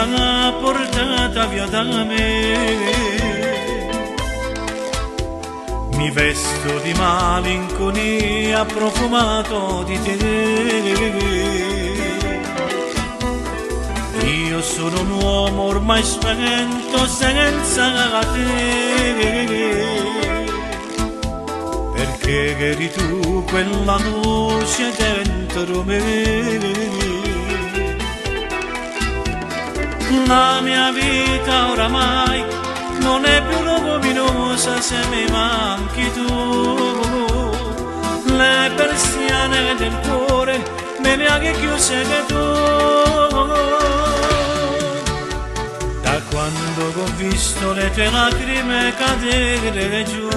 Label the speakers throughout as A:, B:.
A: l'ha portata via da me. Mi vesto di malinconia profumato di te. Io sono un uomo ormai spento senza te, perché eri tu quella luce dentro me. La mia vita oramai non è più luminosa se mi manchi tu. Le persiane del cuore me le hai chiuse che tu. Da quando ho visto le tue lacrime cadere giù,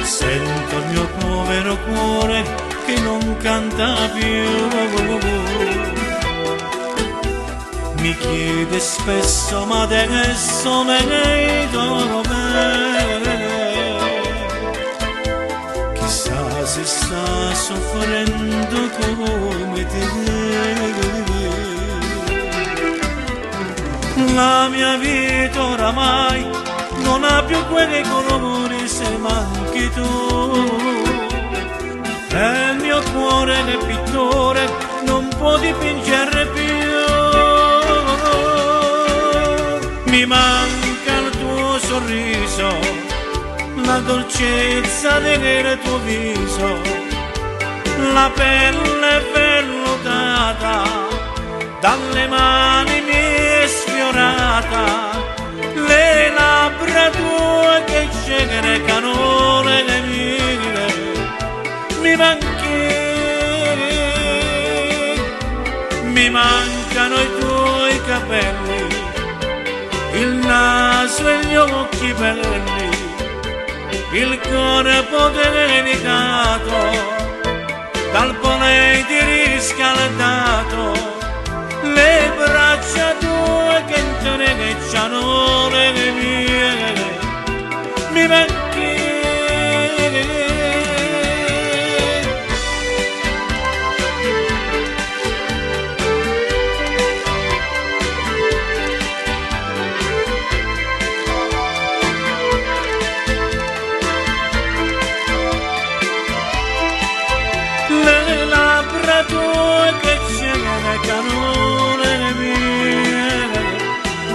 A: sento il mio povero cuore che non canta più. Mi chiede spesso ma adesso lei dov'è? Chissà se sta soffrendo come te. La mia vita oramai non ha più quei colori se manchi tu. E il mio cuore nel pittore non può dipingere più. Mi manca il tuo sorriso, la dolcezza del tuo viso, la pelle vellutata, dalle mani mie sfiorata, le labbra tue che cieche canone le mie. Mi mancano i tuoi capelli, il naso e gli occhi belli, il corpo delicato, dal polente riscaldato, le braccia tue che intrecciano le mie. Mi manchi. Le labbra tue che cercano le mie.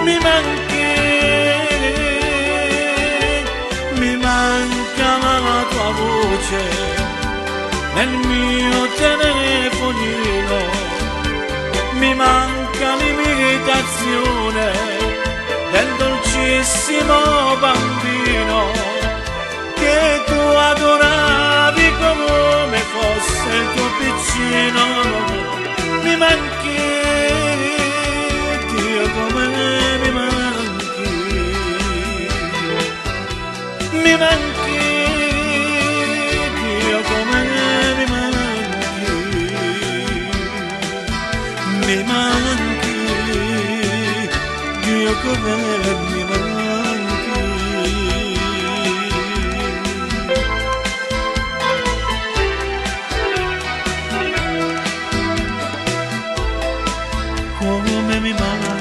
A: Mi manca la tua voce nel mio telefonino, mi manca l'imitazione del dolcissimo bambino che tu adoravi come fosse il tuo piccino. Mi manchi, Dio, come mi manchi. Mi manchi, Dio, come mi manchi. Mi manchi, Dio, come mi manchi. Come mi manchi.